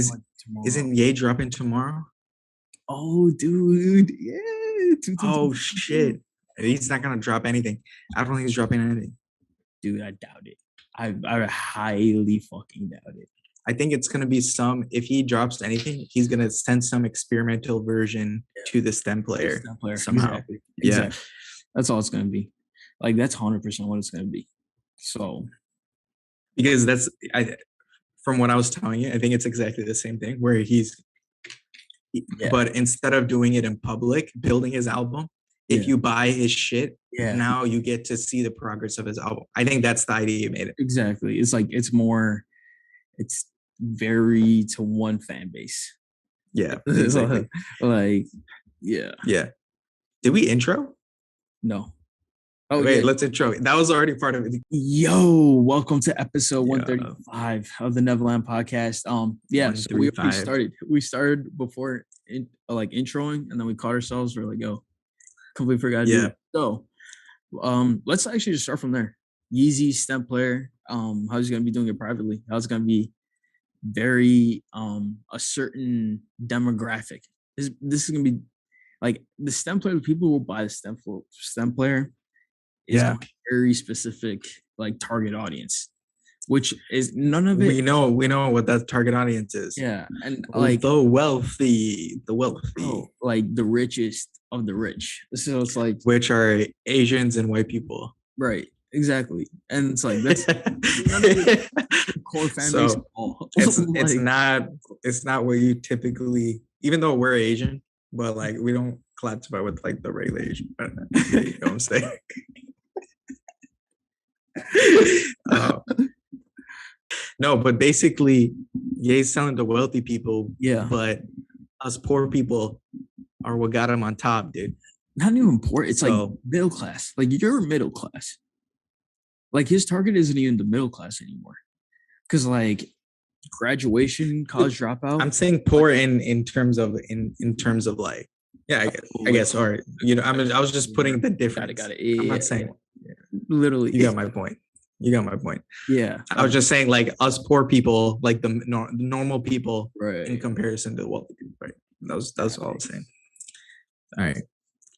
Is tomorrow. isn't Ye dropping tomorrow? Oh, dude, yeah. Oh shit. He's not gonna drop anything. I don't think he's dropping anything. Dude, I doubt it. I highly fucking doubt it. I think it's gonna be if he drops anything, he's gonna send some experimental version to the STEM player somehow. Exactly. Yeah. Exactly. That's all it's gonna be. Like that's 100% what it's gonna be. So because from what I was telling you, I think it's exactly the same thing where but instead of doing it in public, building his album, if you buy his shit, now you get to see the progress of his album. I think that's the idea you made it. Exactly. It's like it's very to one fan base. Yeah. Exactly. Like, yeah. Yeah. Did we intro? No. Oh, wait, let's intro. That was already part of it. Yo, welcome to episode 135 of the Neverland podcast. So we already we started before introing, and then we caught ourselves. We're like, yo, completely forgot to do it. So let's actually just start from there. Yeezy STEM player, how's he gonna be doing it privately? How's it gonna be very a certain demographic? This is gonna be like the STEM player, the people who will buy the STEM player is very specific, like target audience, which is none of it. We know what that target audience is. Yeah, and like the wealthy, like the richest of the rich. So it's like which are Asians and white people. Right. Exactly. And it's like that's none of it core fan base at all. It's not where you typically, even though we're Asian, but like we don't classify with like the regular Asian. You know what I'm saying? No, but basically, Ye's selling to wealthy people. Yeah. But us poor people are what got him on top, dude. Not even poor. It's like middle class. Like you're middle class. Like his target isn't even the middle class anymore. Because like graduation, college dropout. I'm saying poor in terms of like, yeah, I guess. Or I was just putting the difference. Got it. I'm not saying. Literally, you got my point. Yeah, I was just saying like us poor people, like the normal people, right, in comparison to the wealthy people, right? That's all I'm saying. All right,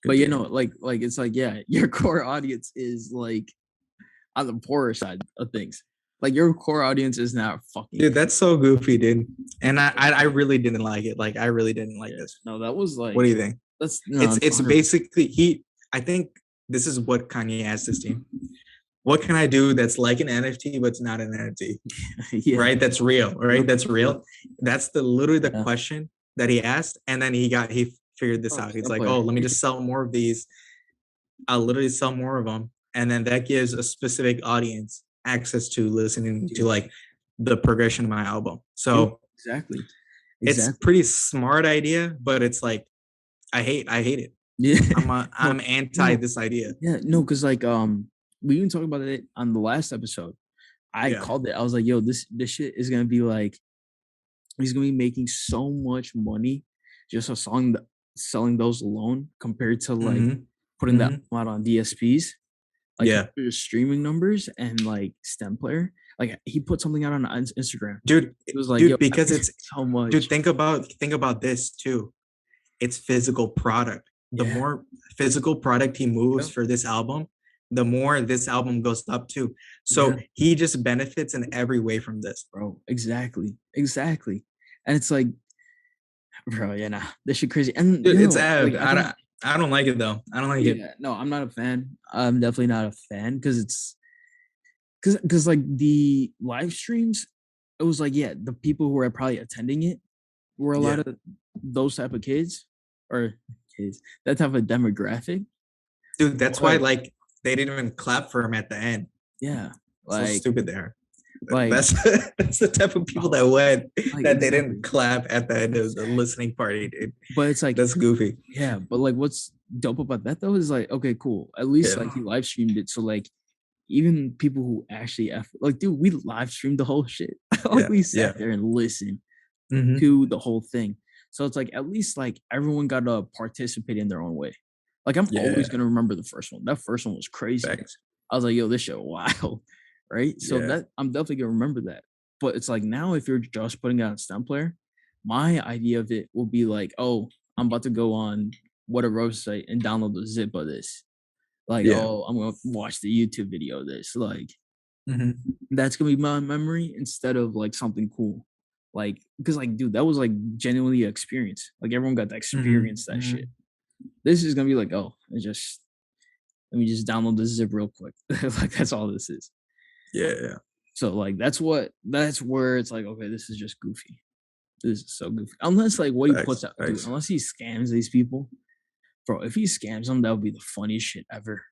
but like it's like your core audience is like on the poorer side of things. Like your core audience is not fucking. Dude, that's so goofy, dude. And I really didn't like it. Like I really didn't like this. No, that was like. What do you think? It's basically I think this is what Kanye asked his team. What can I do that's like an NFT but it's not an NFT? Right? That's real, right? That's real. That's literally the question that he asked, and then he figured this out. He's like, oh, let me just sell more of these. I'll literally sell more of them, and then that gives a specific audience access to listening to like the progression of my album. So exactly. It's pretty smart idea, but it's like I hate it. Yeah, I'm anti this idea. Yeah, no, because like we even talked about it on the last episode. I called it. I was like, yo, this shit is gonna be like, he's gonna be making so much money just a song selling those alone compared to like putting that out on DSPs. Like streaming numbers and like STEM player. Like he put something out on Instagram. Dude, it was like, because it's so much. Dude, think about this too. It's physical product. The more physical product he moves for this album, the more this album goes up too. So he just benefits in every way from this, bro. Exactly. And it's like, bro, this shit crazy. And dude, it's I don't like it though. I don't like it. No, I'm not a fan. I'm definitely not a fan because it's because like the live streams, it was like the people who were probably attending it were a lot of those type of kids or kids, that type of demographic. Dude, that's why like they didn't even clap for him at the end. Yeah, like so stupid there. Like that's the type of people that went that they didn't clap at the end of the listening party, dude. But it's like that's goofy. Yeah, but like what's dope about that though is like, okay, cool. At least like he live streamed it, so like even people who actually like, dude, we live streamed the whole shit. Like we sat there and listened to the whole thing. So it's like at least like everyone got to participate in their own way. Like I'm always gonna remember the first one. That first one was crazy. Thanks. I was like, yo, this shit wild. Right? So that I'm definitely gonna remember that. But it's like now if you're just putting out a STEM player, My idea of it will be like, oh, I'm about to go on what a website and download the zip of this. Like, oh, I'm gonna watch the YouTube video of this. Like, that's gonna be my memory instead of like something cool. Like, because like, dude, that was like genuinely an experience. Like everyone got to experience that shit. This is gonna be like, oh, let me just download the zip real quick. Like that's all this is. Yeah. So like that's where it's like, okay, this is just goofy. This is so goofy. Unless like what he puts out, dude, unless he scams these people, bro. If he scams them, that would be the funniest shit ever.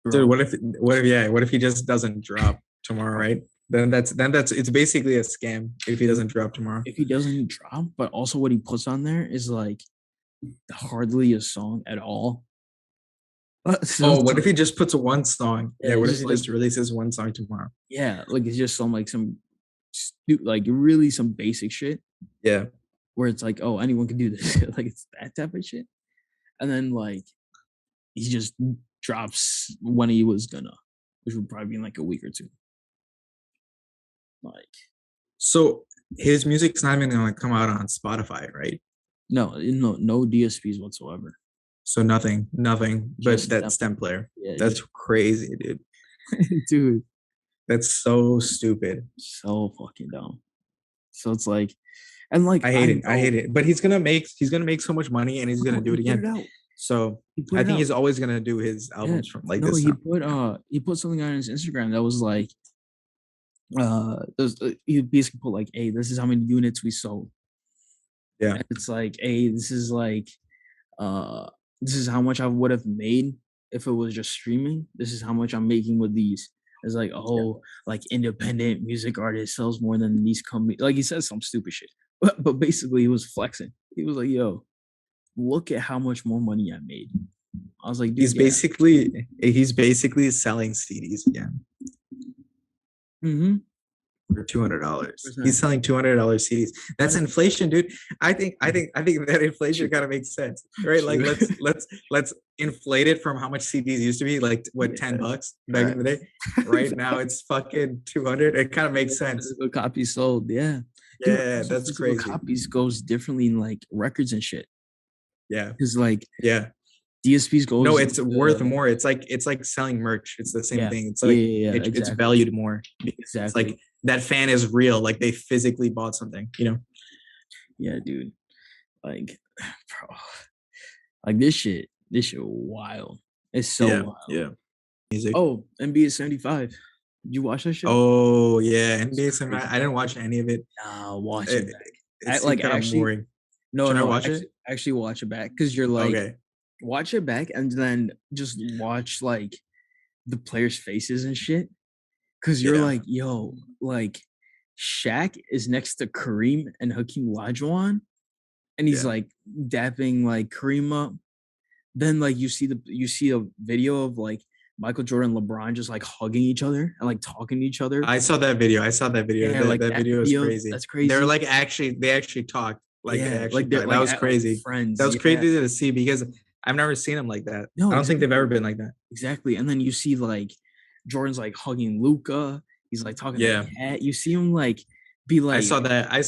Bro. Dude, what if he just doesn't drop tomorrow, right? Then that's it's basically a scam if he doesn't drop tomorrow. If he doesn't drop, but also what he puts on there is like hardly a song at all. So what if he just puts one song? Yeah, what if he just releases one song tomorrow? Yeah, like it's just some like really some basic shit. Yeah, where it's like, oh, anyone can do this. Like it's that type of shit. And then like he just drops when he was gonna, which would probably be in like a week or two. Like, so his music's not even gonna come out on Spotify, right? No DSPs whatsoever. So nothing. But that stem player. Yeah, that's crazy, dude. Dude, that's so stupid. So fucking dumb. So it's like, and like I hate it. But he's gonna make so much money, and he's gonna do it again. So I think he's always gonna do his albums from like this. He put something on his Instagram that was like, he basically put like, hey, this is how many units we sold. Yeah, and it's like, hey, this is like, this is how much I would have made if it was just streaming. This is how much I'm making with these. It's like, oh, like independent music artist sells more than these companies. Like he says some stupid shit, but basically he was flexing. He was like, yo, look at how much more money I made. I was like, dude, he's basically selling CDs again. For $200. He's selling $200 CDs. That's inflation, dude. I think that inflation kind of makes sense, right? Like let's inflate it from how much CDs used to be, like what, $10 back in the day. Right now it's fucking 200. It kind of makes sense. A copy sold, yeah. Yeah, dude, that's crazy. Copies goes differently in like records and shit. Yeah, because like DSPs goes. No, it's worth more. It's like selling merch. It's the same thing. It's like exactly. It's valued more. Exactly. It's like that fan is real. Like they physically bought something. You know. Yeah, dude. Like, bro. Like this shit wild. It's so wild. Yeah. Music. Oh, NBA 75. Did you watch that shit? Oh yeah, NBA 75. I didn't watch any of it. Nah, watch it back. It's like actually boring. No, watch it. Actually, watch it back because you're like, watch it back and then just watch like the players' faces and shit. Because you're like, yo, like Shaq is next to Kareem and Hakeem Olajuwon, and he's like dapping like Kareem up. Then like you see a video of like Michael Jordan and LeBron just like hugging each other and like talking to each other. I saw that video. Yeah, that video was crazy. That's crazy. They're like they actually talked. Like, that was crazy. Friends. That was crazy to see because I've never seen them like that. No, I don't think they've ever been like that. Exactly. And then you see like Jordan's like hugging Luka. He's like talking to the cat. You see him like be like. I saw that. I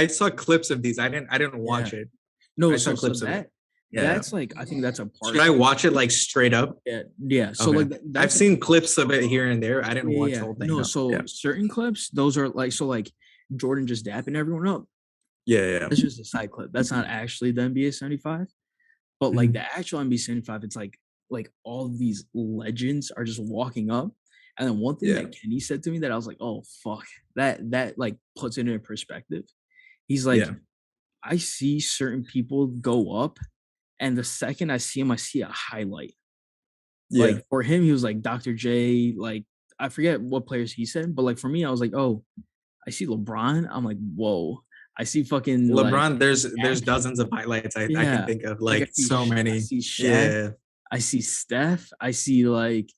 saw clips of these. I didn't watch it. No, I saw clips of it. That's like, I think that's a part. Should I watch it like straight up? Yeah. So like I've seen clips of it here and there. I didn't watch the whole thing. No, so certain clips, those are like, so like Jordan just dapping everyone up. Yeah. That's just a side clip. That's not actually the NBA 75. But like the actual NBA 75, it's like all of these legends are just walking up. And then one thing that Kenny said to me that I was like, oh fuck, that like puts it in perspective. He's like, I see certain people go up, and the second I see him, I see a highlight. Like for him, he was like Dr. J, like I forget what players he said, but like for me, I was like, oh, I see LeBron. I'm like, whoa. I see fucking LeBron. Like, there's dozens of highlights I can think of, like so many. I see Shaq, I see Steph. I see like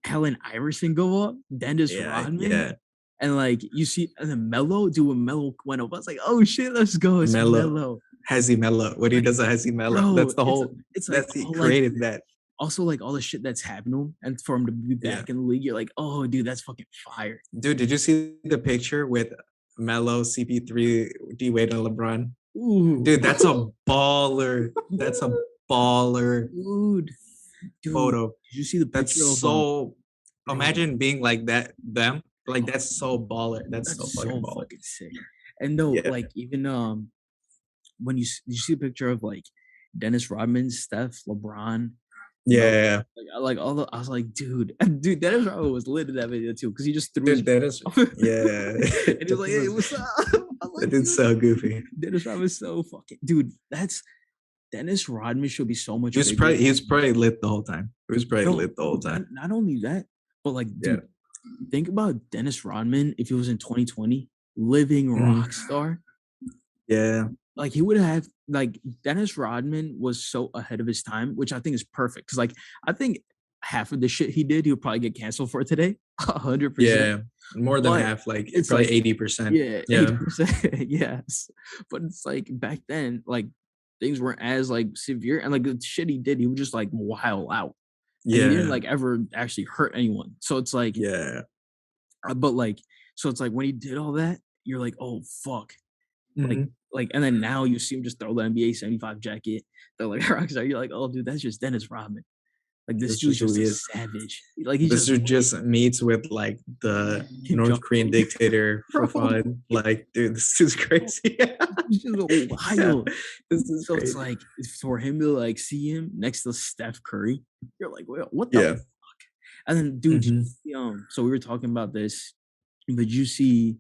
Allen Iverson go up, Dennis Rodman, and like you see, and then Melo. When Melo went up, I was like, oh shit, let's go. It's Melo. Hezzy Melo. What he does at Hezzy Melo. That's the whole. That's he created that. Also, like all the shit that's happening, and for him to be back in the league, you're like, oh, dude, that's fucking fire. Dude, did you see the picture with Melo, CP3, D Wade, and LeBron. Ooh. Dude, that's a baller. That's a baller. Dude, photo. Did you see the picture? That's so. Imagine being like that. Them like that's so baller. That's so fucking baller. Fucking sick. And no, like even when you see a picture of like Dennis Rodman, Steph, LeBron. Yeah. Like all the, I was like, dude, Dennis Rodman was lit in that video too because he just threw his Dennis. Yeah. And he was like, hey, what's up? That dude's so goofy. Dennis Rodman's so fucking dude. That's Dennis Rodman should be so much. He was probably lit the whole time. He was probably lit the whole time. Not only that, but like, dude, think about Dennis Rodman if he was in 2020, living rock star. Yeah. Like he would have like Dennis Rodman was so ahead of his time, which I think is perfect. Cause like I think half of the shit he did, he would probably get canceled for today. 100%. Yeah. More than half, like it's probably like 80%. Yeah. 80%. Yes. But it's like back then, like things weren't as like severe. And like the shit he did, he would just like wild out. And he didn't like ever actually hurt anyone. So it's like, but like, so it's like when he did all that, you're like, oh fuck. Like, and then now you see him just throw the NBA 75 jacket. They're like rockstar. You're like, oh dude, that's just Dennis Rodman. Like this dude's just a savage. Like this dude just meets with like the North Korean dictator for fun. Like, dude, this is crazy. It's just wild. This is so crazy. It's like for him to like see him next to Steph Curry, you're like, well, what the fuck? And then, dude, so we were talking about this, but did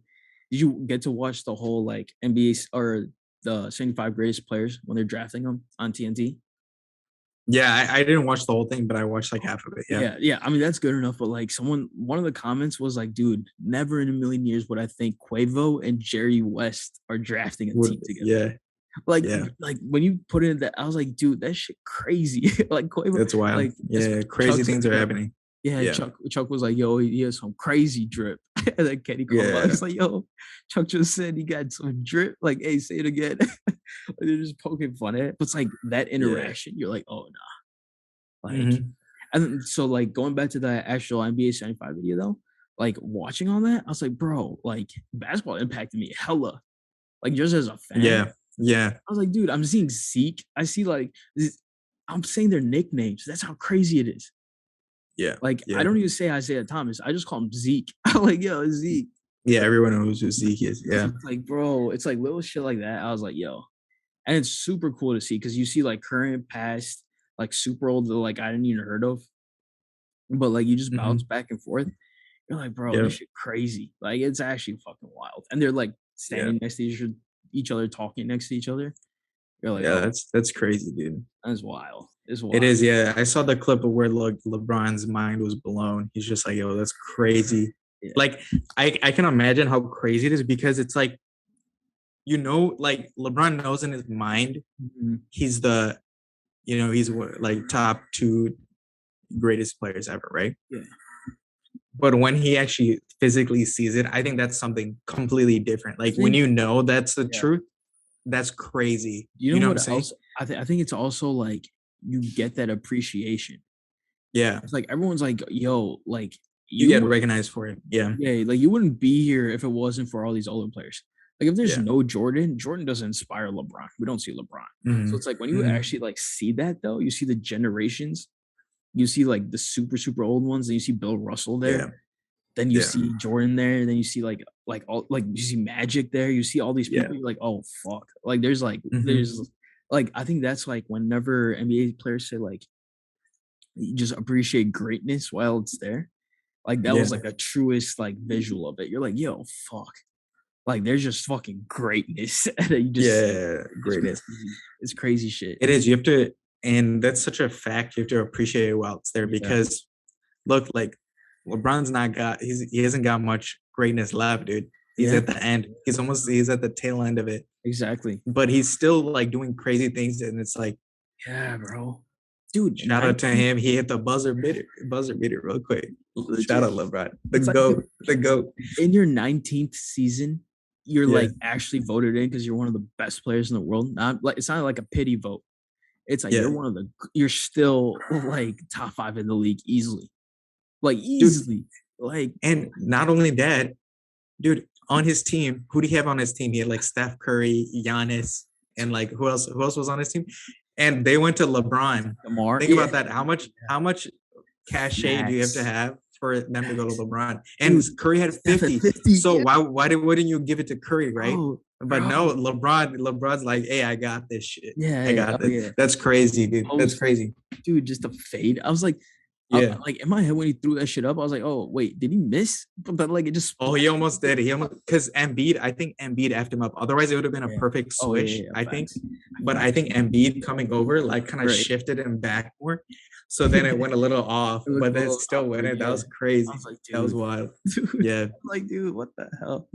you get to watch the whole like NBA or the 75 greatest players when they're drafting them on TNT? Yeah, I didn't watch the whole thing, but I watched like half of it. Yeah. I mean, that's good enough. But like one of the comments was like, dude, never in a million years would I think Quavo and Jerry West are drafting a team together. Like when you put in that, I was like, dude, that shit crazy. Like Quavo. That's wild. Like, crazy things are happening. Yeah. Chuck was like, yo, he has some crazy drip. And then Kenny called out. He's like, yo, Chuck just said he got some drip. Like, hey, say it again. They're just poking fun at it. But it's like that interaction, you're like, oh nah. Like and so like going back to the actual NBA 75 video though, like watching all that, I was like, bro, like basketball impacted me hella. Like just as a fan. Yeah. I was like, dude, I'm seeing Zeke. I see like I'm saying their nicknames. That's how crazy it is. Yeah. Like I don't even say Isaiah Thomas. I just call him Zeke. I'm like, yo, Zeke. Yeah, everyone knows who Zeke is. Yeah. It's like, bro, it's like little shit like that. I was like, yo. And it's super cool to see because you see like current, past, like super old that like I didn't even heard of. But like you just bounce back and forth. You're like, bro, this shit crazy. Like it's actually fucking wild. And they're like standing next to each other, talking next to each other. You're like, that's crazy, dude. That's wild. It's wild. It is, yeah. I saw the clip of where like LeBron's mind was blown. He's just like, yo, that's crazy. Yeah. Like I can imagine how crazy it is because it's like, you know, like LeBron knows in his mind he's the, you know, he's like top 2 greatest players ever, right? Yeah. But when he actually physically sees it, I think that's something completely different. Like when you know that's the truth, that's crazy. You know what I'm saying? I think it's also like you get that appreciation. Yeah. It's like everyone's like, yo, like you get recognized for it. Yeah. Yeah. Like you wouldn't be here if it wasn't for all these older players. Like if there's no Jordan doesn't inspire LeBron. We don't see LeBron. So it's like when you actually like see that though, you see the generations, you see like the super, super old ones, and you see Bill Russell there. Yeah. Then you see Jordan there. Then you see like all like you see Magic there. You see all these people. You're like, oh fuck. Like there's like there's like I think that's like whenever NBA players say like you just appreciate greatness while it's there. Like that was like the truest like visual of it. You're like, yo, fuck. Like there's just fucking greatness. You just greatness. It's crazy shit. It is. You have to, and that's such a fact. You have to appreciate it while it's there because look, like LeBron's he hasn't got much greatness left, dude. He's at the end. He's at the tail end of it. Exactly. But he's still like doing crazy things, and it's like, yeah, bro. Dude, shout out to him. He hit the buzzer beater real quick. Shout out LeBron. The GOAT. In your 19th season, you're like actually voted in because you're one of the best players in the world. Not like it's not like a pity vote. It's like you're still like top 5 in the league easily. Like easily. Dude, like, and not only that, dude, on his team, who do he have on his team? He had like Steph Curry, Giannis, and like who else? Who else was on his team? And they went to LeBron. DeMar, Think about that. How much cachet do you have to have for them to go to LeBron? And dude, Curry had 50. So yeah. wouldn't you give it to Curry, right? But no, LeBron's like, hey, I got this shit. Yeah, I got this. Yeah. That's crazy, dude. That's crazy. Dude, just a fade. I was like, yeah. Like in my head when he threw that shit up, I was like, oh wait, did he miss? But like it just. Oh, he almost did. He almost because Embiid. I think Embiid effed him up. Otherwise, it would have been a perfect switch. I think. But I think Embiid coming over like kind of shifted him back more. So then it went a little off, but then it still went in. That was crazy. I was like, that was wild. Dude, yeah. Like, dude, what the hell?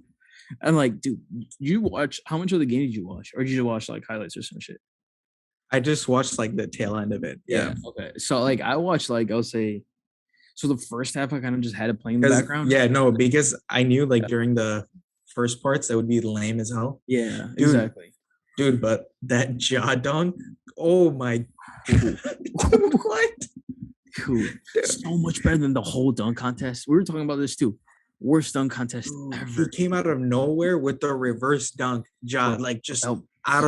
And like, dude, you watch how much of the game did you watch, or did you watch like highlights or some shit? I just watched like the tail end of it. Yeah. Okay. So like I watched like I'll say, so the first half I kind of just had it playing in the background. Yeah, no, because I knew like during the first parts that would be lame as hell. Yeah, dude, exactly. Dude, but that jaw dunk, oh my what? Dude, so much better than the whole dunk contest. We were talking about this too. Worst dunk contest ever. He came out of nowhere with the reverse dunk, jaw, like just out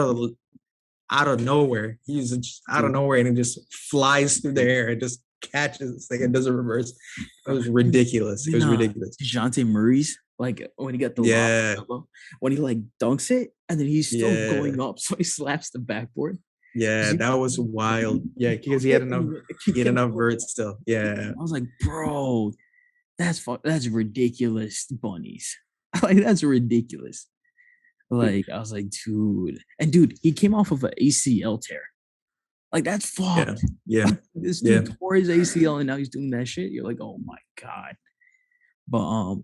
of nowhere. He's just out of nowhere and it just flies through the air. It just catches this thing and does a reverse. It was ridiculous. It was ridiculous. DeJounte Murray's like when he got the lob, when he like dunks it and then he's still going up, so he slaps the backboard. Yeah, that was wild. Yeah, because he had enough vert still. Yeah, I was like, bro, that's ridiculous, bunnies. Like that's ridiculous. Like I was like, dude, he came off of an ACL tear. Like that's fucked. Yeah. This dude tore his ACL and now he's doing that shit. You're like, oh my god. But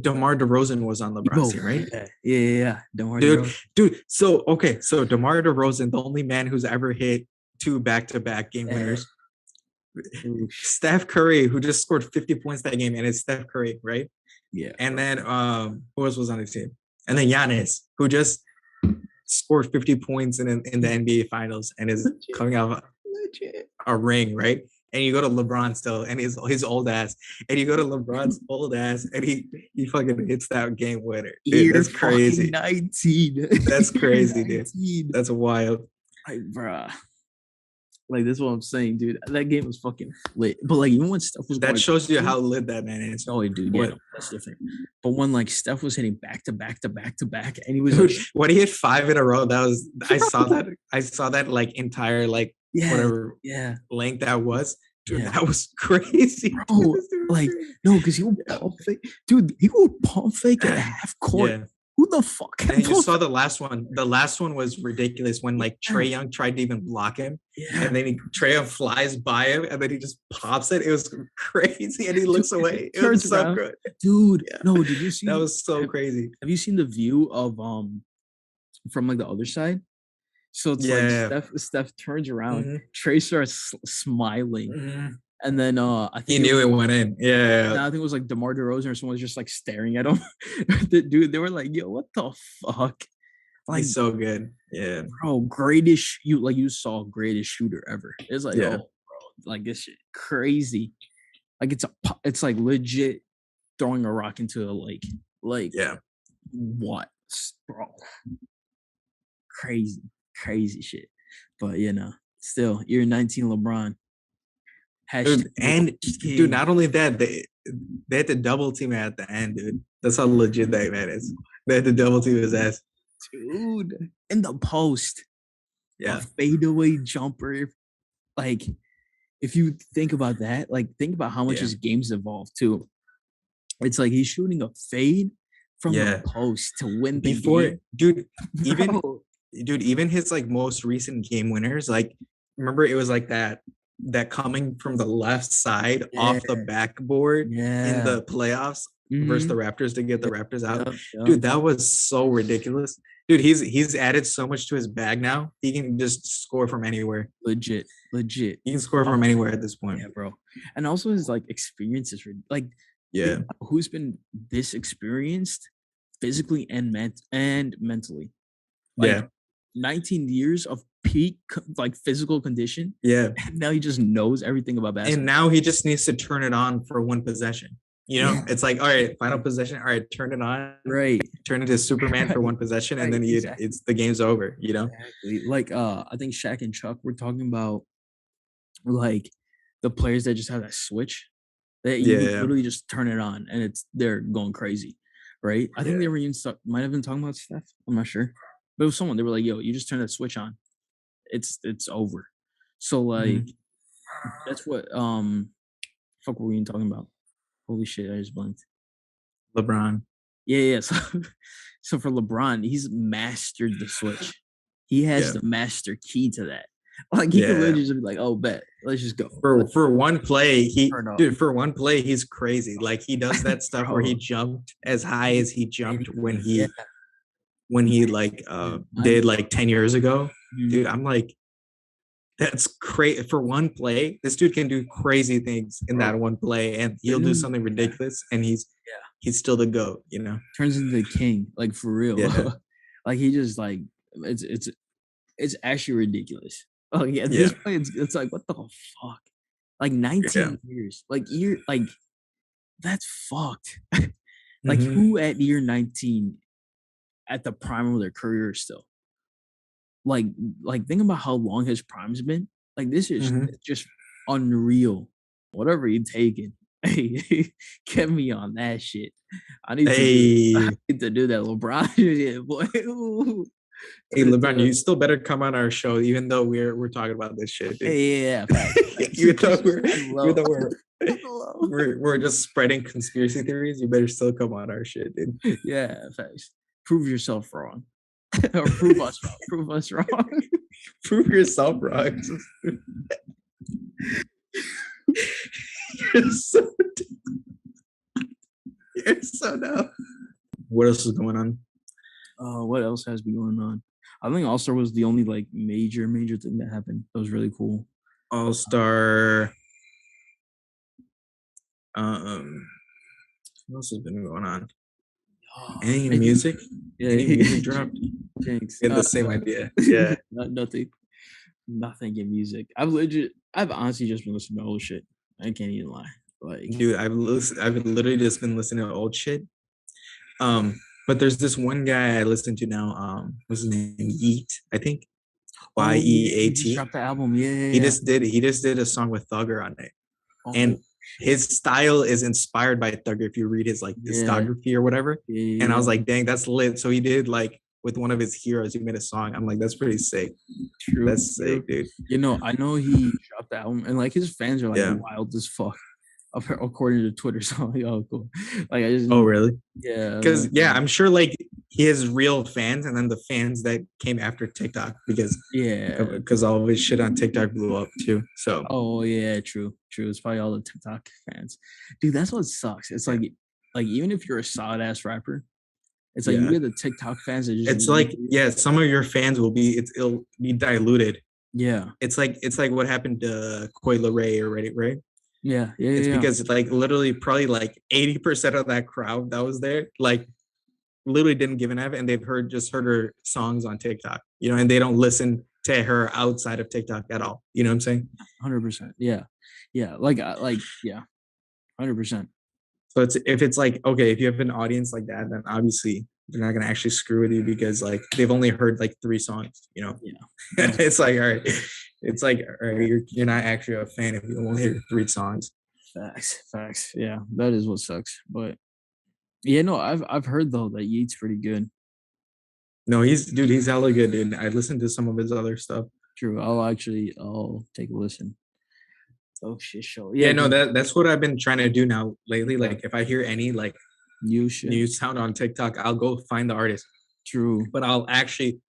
DeMar DeRozan was on LeBron's team, right? Yeah. DeMar dude. So DeMar DeRozan, the only man who's ever hit 2 back-to-back game winners. Steph Curry, who just scored 50 points that game, and it's Steph Curry, right? Yeah. And then who else was on his team? And then Giannis, who just scored 50 points in the NBA Finals and is coming out of a ring, right? And you go to LeBron still, and his old ass, and you go to LeBron's old ass, and he fucking hits that game winner. Dude, that's crazy. 19. That's crazy, dude. That's wild. Like, bruh. Like, this is what I'm saying, dude. That game was fucking lit. But, like, even when Steph was that shows you how lit that man is. Oh, dude, yeah, that's different. But when, like, Steph was hitting back to back to back to back, and he was dude, when he hit 5 in a row, I saw that, like, entire, like, whatever length that was. Dude, that was crazy. Bro, like, no, because he would pump fake. Dude, he would pump fake at half court. Yeah. Who the fuck? And you saw the last one. The last one was ridiculous when like Trae Young tried to even block him. Yeah. And then Trae Young flies by him and then he just pops it. It was crazy. And he looks away. It was so good. Dude, no, did you see that was so crazy. Have you seen the view of from like the other side? So it's like Steph turns around, Trae starts smiling. And then I think he knew it went in. Yeah. I think it was like DeMar DeRozan or someone was just like staring at him. Dude, they were like, yo, what the fuck? Like, he's so good. Yeah. Bro, greatest you saw greatest shooter ever. It's like, oh, bro, like this shit crazy. Like it's like legit throwing a rock into a lake. Like what? Bro. Crazy shit. But still, year 19 LeBron. Dude, not only that, they had to double team at the end, dude. That's how legit that man is. They had to double team his ass. Dude, in the post. Yeah. A fadeaway jumper. Like, if you think about that, like, think about how much his game's evolved, too. It's like he's shooting a fade from the post to win the game. Dude, even his, like, most recent game winners, like, remember it was like that coming from the left side off the backboard in the playoffs versus the Raptors to get the Raptors out. Dude, that was so ridiculous. Dude, he's added so much to his bag now. He can just score from anywhere. Legit. He can score from anywhere at this point. Yeah, bro. And also his like experiences, like who's been this experienced physically and mentally. Like, 19 years of peak like physical condition. Yeah. And now he just knows everything about basketball. And now he just needs to turn it on for one possession. You know, it's like, all right, final possession. All right, turn it on. Right. Turn into Superman for one possession, and then it's the game's over. You know, exactly. Like I think Shaq and Chuck were talking about like the players that just have that switch that you literally just turn it on and they're going crazy, right? I think they were even might have been talking about Steph. I'm not sure, but it was someone. They were like, "Yo, you just turn that switch on, it's over." So like, that's what fuck were we even talking about? Holy shit, I just blanked. LeBron. Yeah. So for LeBron, he's mastered the switch. He has the master key to that. Like he can literally just be like, "Oh, bet, let's just go." For one play, for one play, he's crazy. Like he does that stuff where he jumped as high as he jumped when he like did like 10 years ago. Dude, I'm like, that's crazy. For one play, this dude can do crazy things in that one play, and he'll do something ridiculous, and he's still the GOAT, you know. Turns into the king, like for real. Yeah. Like he just like it's actually ridiculous. Oh yeah, this play it's like, what the fuck? Like 19 years. Like that's fucked. Like who at year 19 at the prime of their career still? Like think about how long his prime's been. Like this is just unreal. Whatever you taking. Hey, get me on that shit. I need to do that LeBron shit, boy. Ooh. Hey LeBron, you still better come on our show, even though we're talking about this shit. Dude. Yeah. Even though we're just spreading conspiracy theories, you better still come on our shit, dude. Yeah, facts. Prove yourself wrong. Or prove us wrong. Prove us wrong. Prove yourself wrong. You're so dumb. What else is going on? What else has been going on? I think All-Star was the only like major thing that happened. That was really cool. All-Star. What else has been going on? Any music? Yeah, any music dropped? Thanks. Get the same idea. Yeah. Nothing in music. I've honestly just been listening to old shit. I can't even lie. Like, dude, I've literally just been listening to old shit. But there's this one guy I listen to now. What's his name? Yeat, I think. YEAT. He just dropped the album. Yeah. He just did a song with Thugger on it, and his style is inspired by Thugger. If you read his like discography or whatever, and I was like, dang, that's lit. So he did like with one of his heroes, he made a song. I'm like, that's pretty sick. True. That's sick, dude. You know, I know he dropped the album, and like his fans are like wild as fuck. According to Twitter, so I'm like, oh, cool. Like I just. Oh, really? Yeah. Because I'm sure like he has real fans, and then the fans that came after TikTok because all of his shit on TikTok blew up too. So. Oh yeah, true. It's probably all the TikTok fans, dude. That's what sucks. It's like even if you're a solid ass rapper, it's like you get the TikTok fans that just. It's like some of your fans will be it'll be diluted. Yeah. It's like what happened to Coi Leray already, right? Yeah. It's because it's like literally probably like 80% of that crowd that was there, like literally didn't give an F, and they've heard her songs on TikTok, you know, and they don't listen to her outside of TikTok at all. You know what I'm saying? 100%. Yeah. Like 100%. So if it's like, okay, if you have an audience like that, then obviously they're not gonna actually screw with you because like they've only heard like 3 songs, you know. Yeah. It's like, all right. It's like, all right, you're not actually a fan if you only hear 3 songs. Facts. Yeah, that is what sucks. But yeah, no, I've heard though that Yeat's pretty good. No, he's hella good, dude. I listened to some of his other stuff. True. I'll take a listen. Oh shit, show. Yeah, no, that's what I've been trying to do now lately. Like if I hear any like new sound on TikTok, I'll go find the artist. True. But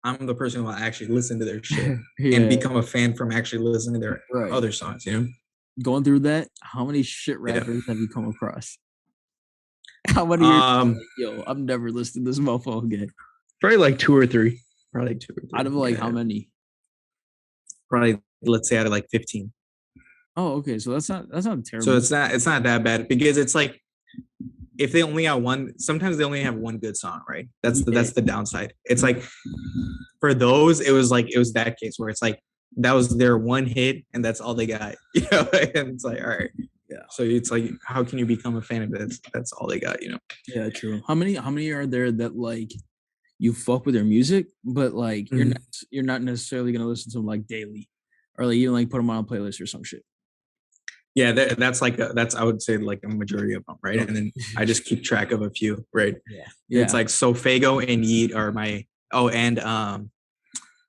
I'm the person who will actually listen to their shit and become a fan from actually listening to their other songs, you know? Going through that, how many shit rappers have you come across? How many yo, I'm never listening to this mofo again. Probably like 2 or 3. Probably 2 or 3. Out of like how many? Probably let's say out of like 15. Oh, okay. So that's not terrible. So it's not that bad because it's like if they only have sometimes they only have one good song, right? That's the downside. It's like for those, it was that case where it's like that was their one hit and that's all they got, you know. And it's like, all right, yeah. So it's like, how can you become a fan of this? That's all they got, Yeah, true. How many are there that like you fuck with their music, but like you're not necessarily gonna listen to them like daily, or like even like put them on a playlist or some shit? Yeah, that's like that's, I would say, like a majority of them, right? And then I just keep track of a few, right? Yeah. It's like Fago and Yeet are my and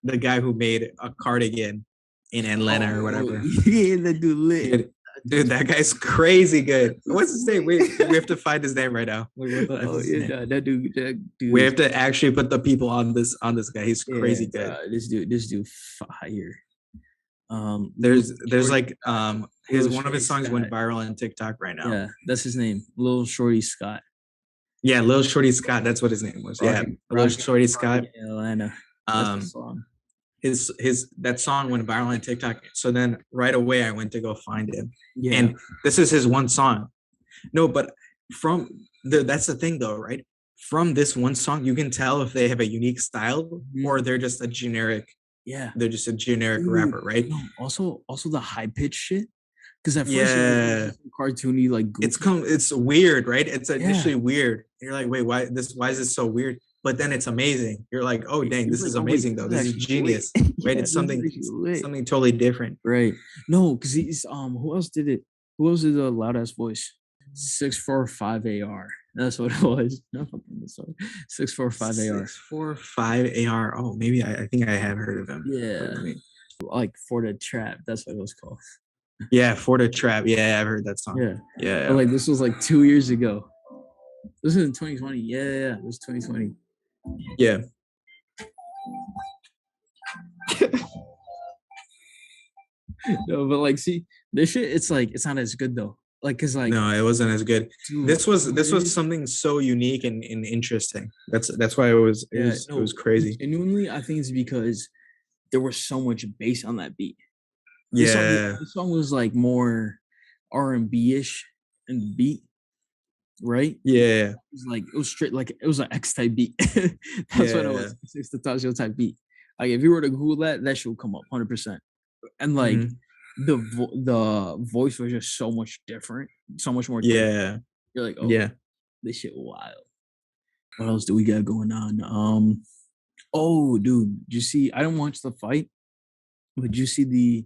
the guy who made a cardigan in Atlanta or whatever. Yeah, that dude lit. Dude, that guy's crazy good. What's his name? We have to find his name right now. That dude. We have to actually put the people on this guy. He's crazy good. This dude fire. There's like one of his songs went viral on TikTok right now. Yeah, that's his name, Lil Shorty Scott. Yeah, Lil Shorty Scott. That's what his name was. Yeah, Lil Shorty Scott. Atlanta. Song. That song went viral on TikTok. So then right away I went to go find him. Yeah. And this is his one song. No, but that's the thing though, right? From this one song, you can tell if they have a unique style or they're just a generic. Yeah. They're just a generic rapper, right? No, also the high pitch shit. Because at first it's cartoony, like goofy. It's weird, right? It's initially weird. You're like, wait, why is this so weird? But then it's amazing. You're like, oh dang, this is amazing though. This is genius, right? It's something totally different, right? No, because he's who else did it? Who else did the loud ass voice? 645 AR. That's what it was. No, sorry. 645 AR. 645 AR. Oh, maybe I think I have heard of him. Yeah, like For the Trap. That's what it was called. Yeah, For the Trap. Yeah, I've heard that song. Yeah. But like this was like 2 years ago. This was in 2020. Yeah. It was 2020. Yeah. No, but like, see, this shit, it's like it's not as good though. Like, cause like no, it wasn't as good. Dude, this was something so unique and interesting. That's why it was crazy. Genuinely, I think it's because there was so much bass on that beat. This song was like more R&B-ish in the beat. Right? Yeah. It was straight, like it was an X type beat. That's what it was. It's the Tazio type beat. Like if you were to Google that shit will come up 100%. And like the voice was just so much different, so much more. Yeah. You're like, oh yeah, this shit wild. What else do we got going on? Oh, dude, did you see? I didn't watch the fight, but did you see the?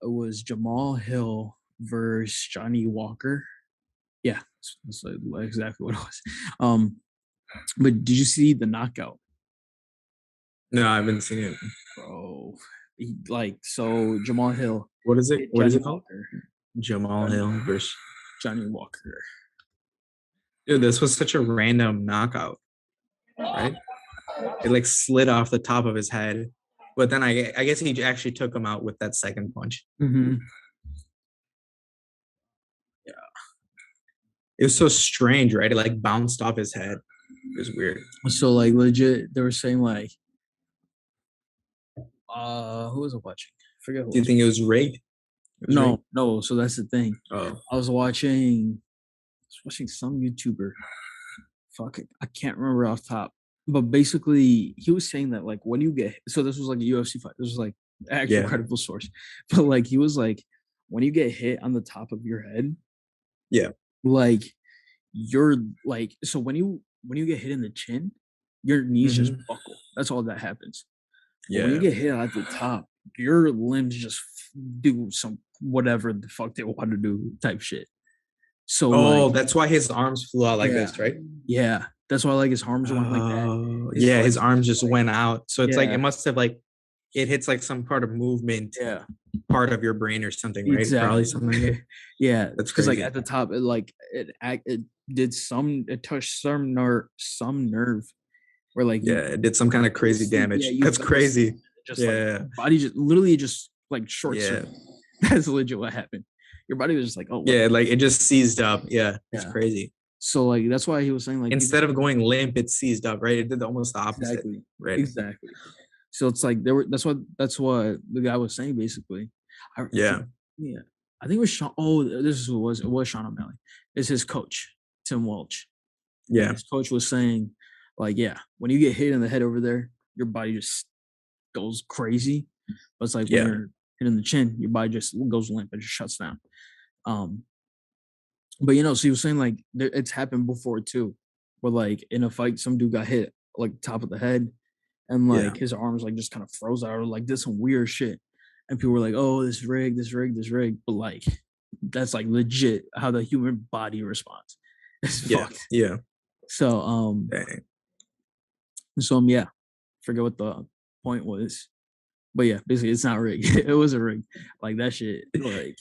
It was Jamal Hill versus Johnny Walker. Yeah, that's exactly what it was. But did you see the knockout? No, I haven't seen it. Bro, so Jamal Hill. What is it? What is it called? Jamal Hill versus Johnny Walker. Dude, this was such a random knockout, right? It like slid off the top of his head, but then I guess he actually took him out with that second punch. Mm-hmm. It was so strange, right? It like bounced off his head. It was weird. So like legit, they were saying like, who was I watching? I forget who. Do you think it was rigged? No. So that's the thing. Oh, I was watching some YouTuber. Fuck it, I can't remember off top. But basically, he was saying that like when you get so this was like a UFC fight. This was like actual credible source. But like he was like, when you get hit on the top of your head, like you're like, so when you get hit in the chin, your knees just buckle. That's all that happens. Yeah. When you get hit at the top, your limbs just do some whatever the fuck they want to do type shit. So that's why his arms flew out like this, right? Yeah. That's why like his arms went like that. His arms just went out. So it's like it must have like it hits like some part of movement, part of your brain or something, right? Exactly. Probably something like that. Yeah, that's because like at the top, it touched some nerve, where like it did some kind of crazy damage. That's crazy. Like, body just like short circuit. That's legit what happened. Your body was just like, oh like it just seized up. It's crazy. So like that's why he was saying like instead of going limp, it seized up, right? It did almost the opposite. Exactly. Right. Exactly. So it's like that's what the guy was saying basically. I think it was Sean. Oh, this is who it was. It was Sean O'Malley. It's his coach, Tim Welch. Yeah. His coach was saying, like, when you get hit in the head over there, your body just goes crazy. But it's like when you're hit in the chin, your body just goes limp and just shuts down. But so he was saying like it's happened before too, where like in a fight some dude got hit like top of the head, and like his arms like just kind of froze out or like did some weird shit, and people were like, "Oh, this rigged, this rigged, this rigged," but like that's like legit how the human body responds. It's fucked. Yeah. So yeah, forget what the point was, but yeah, basically it's not rigged. It was a rig. Like that shit. Like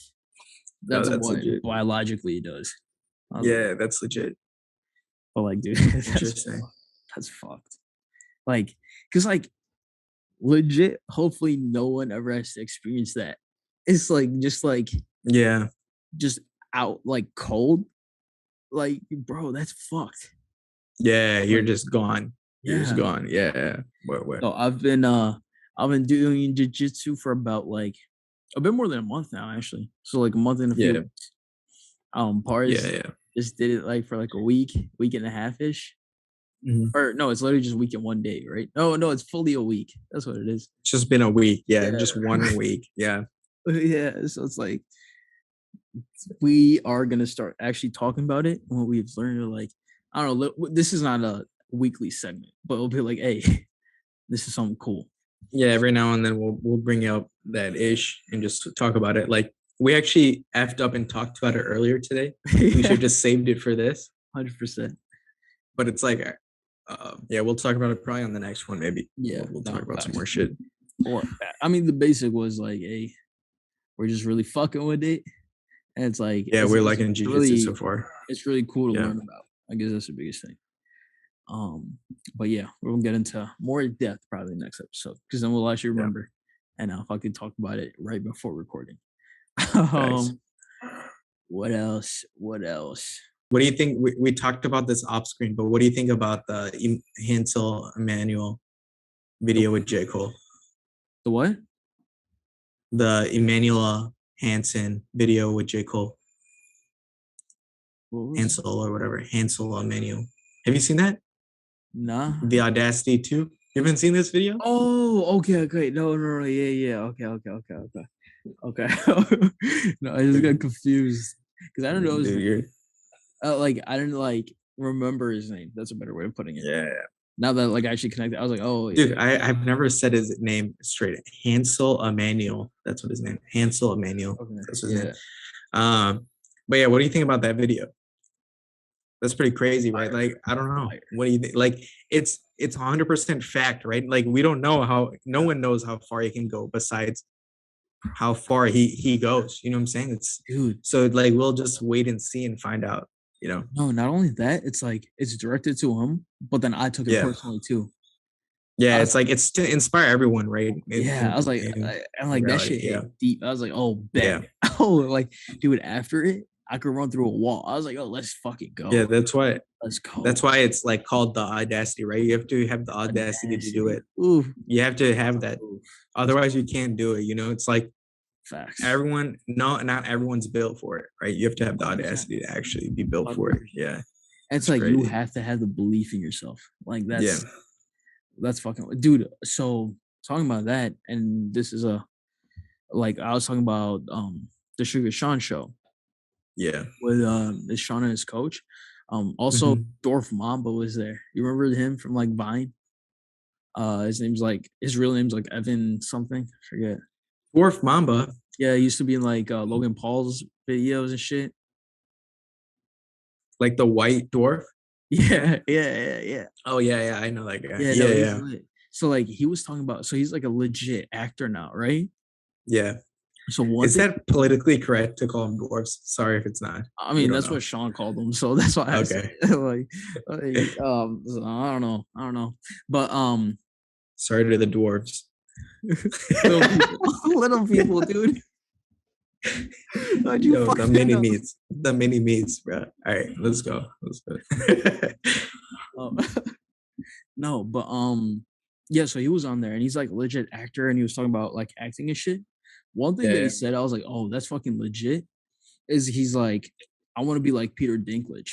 that's what legit. Biologically it does. Yeah, that's legit. But like, dude, that's fucked. Like, cause like legit, hopefully no one ever has to experience that. It's like just like just out like cold. Like, bro, that's fucked. Yeah, you're just gone. You're just gone. Yeah. What? So I've been doing jiu-jitsu for about like a bit more than a month now, actually. So like a month and a few weeks. Pars just did it like for like a week and a half ish. Mm-hmm. Or no, it's literally just a week and 1 day, right? No, it's fully a week. That's what it is. It's just been a week. Yeah. Just 1 week. Yeah. Yeah. So it's like we are gonna start actually talking about it and what we've learned. Like, I don't know. This is not a weekly segment, but it'll be like, hey, this is something cool. Yeah, every now and then we'll bring up that ish and just talk about it. Like we actually effed up and talked about it earlier today. We should just saved it for this. 100%. But it's like, we'll talk about it probably on the next one, maybe. Yeah, we'll talk about some more shit. Or I mean, the basic was like, hey, we're just really fucking with it, and it's like, we're liking jiu-jitsu so far. It's really cool to learn about. I guess that's the biggest thing. But yeah, we're gonna get into more depth probably next episode because then we'll actually remember and I'll fucking talk about it right before recording. What else? What do you think? We talked about this off screen, but what do you think about the Hansel Emmanuel video with J. Cole? The what? The Emmanuel Hansen video with J. Cole. Hansel or whatever. Hansel Emmanuel. Have you seen that? Nah. The Audacity 2. You haven't seen this video? Oh, okay. No, yeah. Okay. No, I just got confused because I don't know his name. I didn't like remember his name. That's a better way of putting it. Yeah. Now that like I actually connected, I was like, oh, dude, I've never said his name straight. Hansel Emmanuel. That's what his name. Hansel Emmanuel. Okay. That's his name. But yeah, what do you think about that video? That's pretty crazy, right? Like, I don't know. What do you think? Like, it's 100% fact, right? Like, we don't know no one knows how far he can go besides how far he goes. You know what I'm saying? It's dude. So like, we'll just wait and see and find out. You know? No, not only that, it's like it's directed to him, but then I took it personally too. Yeah, it's like it's to inspire everyone, right? I was like, I'm like that shit hit deep. I was like, oh, bam. Oh, like, dude, after it, I could run through a wall. I was like, oh, let's fucking go. Yeah, that's why. Let's go. That's why it's like called the Audacity, right? You have to have the audacity to do it. Ooh. You have to have that. Otherwise, you can't do it. You know, it's like facts. Not everyone's built for it, right? You have to have the audacity to actually be built for it. Yeah. It's like crazy. You have to have the belief in yourself. Like that's fucking dude. So talking about that, and this is I was talking about the Sugar Sean show. Yeah. With Sean and his coach. Also Dwarf Mamba was there. You remember him from like Vine? His real name's like Evan something. I forget. Dwarf Mamba. Yeah, he used to be in like Logan Paul's videos and shit. Like the white dwarf? Yeah. Oh yeah, I know that guy. Yeah. So like he was talking about, so he's like a legit actor now, right? Yeah. So is that politically correct to call them dwarfs? Sorry if it's not. I mean, that's what Sean called them, so that's why I said like so I don't know. But sorry to the dwarves. little people, dude. The mini meats, bro. All right, let's go. No, but yeah, so he was on there and he's like a legit actor and he was talking about like acting and shit. One thing that he said, I was like, oh, that's fucking legit, is he's like, I want to be like Peter Dinklage,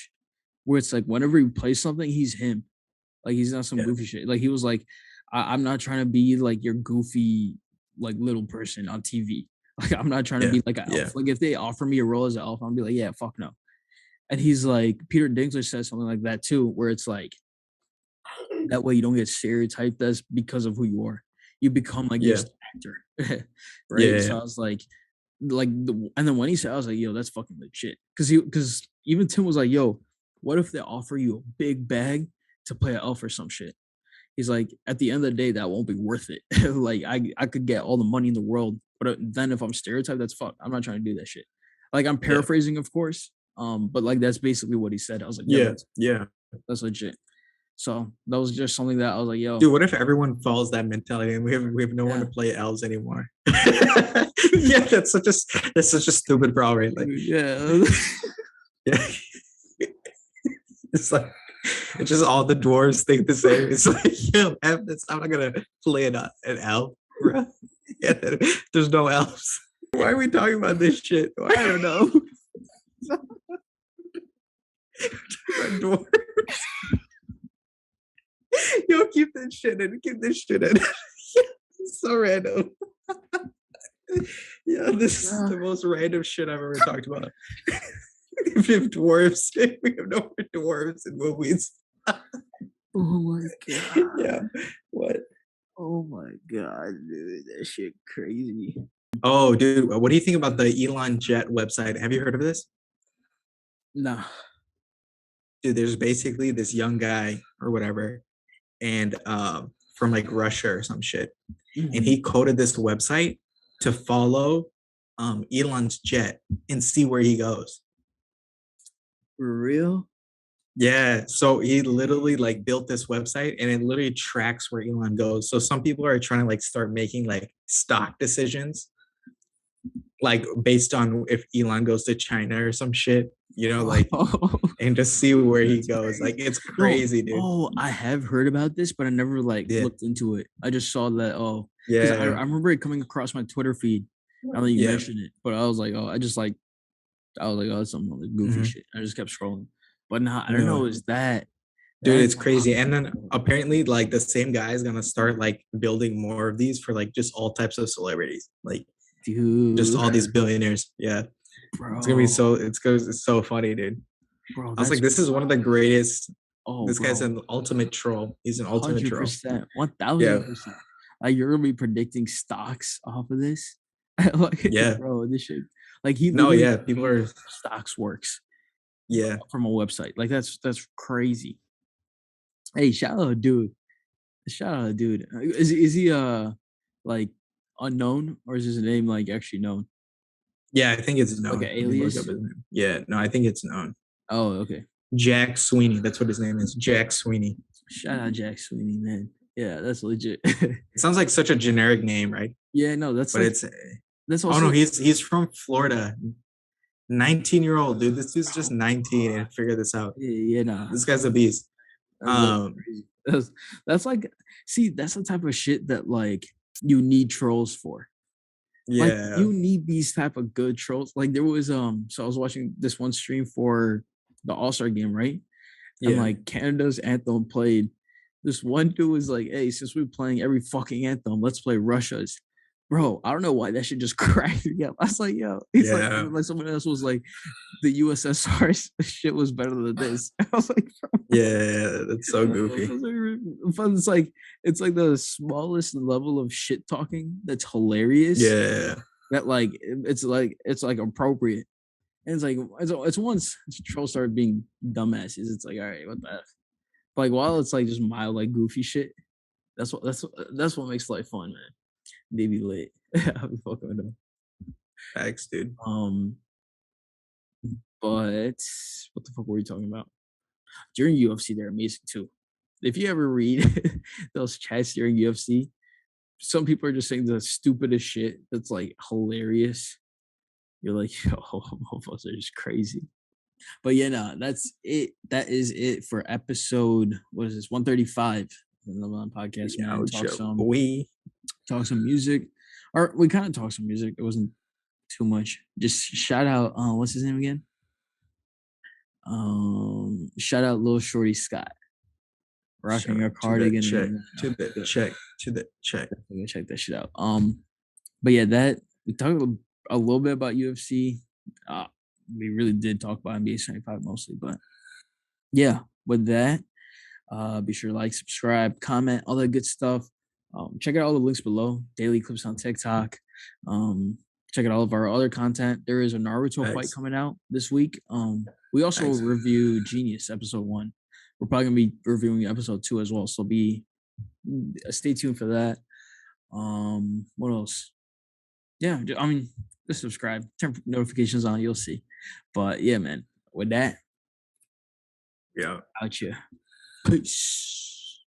where it's like whenever he plays something, he's him. Like he's not some goofy shit. Like he was like, I'm not trying to be like your goofy like little person on TV. Like, I'm not trying to be like an elf. Like, if they offer me a role as an elf, I'll be like, yeah, fuck no. And he's like, Peter Dinklage says something like that too, where it's like, that way you don't get stereotyped as because of who you are. You become like this actor, right? Yeah. So I was like, and then when he said, I was like, yo, that's fucking legit. Because even Tim was like, yo, what if they offer you a big bag to play an elf or some shit? He's like, at the end of the day, that won't be worth it. Like, I could get all the money in the world, but then if I'm stereotyped, that's fuck. I'm not trying to do that shit. Like, I'm paraphrasing, of course, but like that's basically what he said. I was like, that's legit. So that was just something that I was like, yo, dude, what if everyone follows that mentality and we have no one to play elves anymore? Yeah, that's such a stupid problem, right? Like, yeah. It's just all the dwarves think the same. It's like, yo, I'm not gonna play an elf, bro. Yeah, there's no elves. Why are we talking about this shit? I don't know. Dwarves. Yo, keep this shit in. It's so random. Yeah, this is the most random shit I've ever talked about. If we have dwarves, we have no more dwarves in movies. Oh my god. Yeah. What? Oh my god, dude. That shit crazy. Oh, dude. What do you think about the Elon Jet website? Have you heard of this? No. Dude, there's basically this young guy or whatever, and from like Russia or some shit. Mm-hmm. And he coded this website to follow Elon's jet and see where he goes. For real? Yeah. So he literally like built this website and it literally tracks where Elon goes. So some people are trying to like start making like stock decisions, like based on if Elon goes to China or some shit, you know, like, and just see where he goes. Like, it's crazy, dude. Oh, I have heard about this, but I never like looked into it. I just saw that. Oh, yeah. I remember it coming across my Twitter feed. Now that you mentioned it, but I was like, oh, that's some like goofy shit. I just kept scrolling, but now I don't know. Is that, dude? It's crazy. And then apparently, like the same guy is gonna start like building more of these for like just all types of celebrities, like just all these billionaires. Yeah, bro. It's gonna be it's so funny, dude. Bro, I was like, this is one of the greatest. Oh, this guy's an ultimate troll. He's an ultimate 100%, troll. 1,000%. Like, you're gonna be predicting stocks off of this. Like, bro, this shit. Like, people are stocks works. Yeah, from a website. Like, that's crazy. Hey, shout out, dude. Is he like unknown, or is his name like actually known? Yeah, I think it's known. Like an alias. Yeah, no, I think it's known. Oh, okay. Jack Sweeney. That's what his name is. Jack Sweeney. Shout out Jack Sweeney, man. Yeah, that's legit. It sounds like such a generic name, right? Yeah, no, that's. But like, that's also. Oh no, he's from Florida. 19-year-old dude. This dude's just 19 and figure this out. Yeah, no. This guy's a beast. That's like, see, that's the type of shit that like you need trolls for. Yeah, like, you need these type of good trolls. Like, there was so I was watching this one stream for the All-Star game, right? Yeah. And like Canada's anthem played. This one dude was like, "Hey, since we're playing every fucking anthem, let's play Russia's." Bro, I don't know why that shit just cracked me up. I was like, yo, it's like someone else was like, the USSR shit was better than this. I was like, bro. Yeah, that's so goofy. But it's like the smallest level of shit talking that's hilarious. Yeah. That like it's like appropriate. And it's like it's once trolls started being dumbasses, it's like, all right, what the F? But like, while it's like just mild like goofy shit, that's what makes life fun, man. They be lit. I'll be fucking with them. Thanks, dude. But what the fuck were we talking about? During UFC, they're amazing too. If you ever read those chats during UFC, some people are just saying the stupidest shit that's like hilarious. You're like, yo, motherfuckers are just crazy. But yeah, no, that's it. That is it for episode, what is this, 135 in the podcast, man. Talk some music, or we kind of talked some music. It wasn't too much. Just shout out, what's his name again? Shout out Lil Shorty Scott, rocking a cardigan. To the check. Check that shit out. But yeah, that we talked a little bit about UFC. We really did talk about NBA 75 mostly, but yeah, with that, be sure to like, subscribe, comment, all that good stuff. Check out all the links below. Daily clips on TikTok. Check out all of our other content. There is a Naruto fight coming out this week. We also review Genius episode 1. We're probably gonna be reviewing episode 2 as well. So stay tuned for that. What else? Yeah, I mean, just subscribe, turn notifications on, you'll see. But yeah, man, with that, yeah, out you. Peace.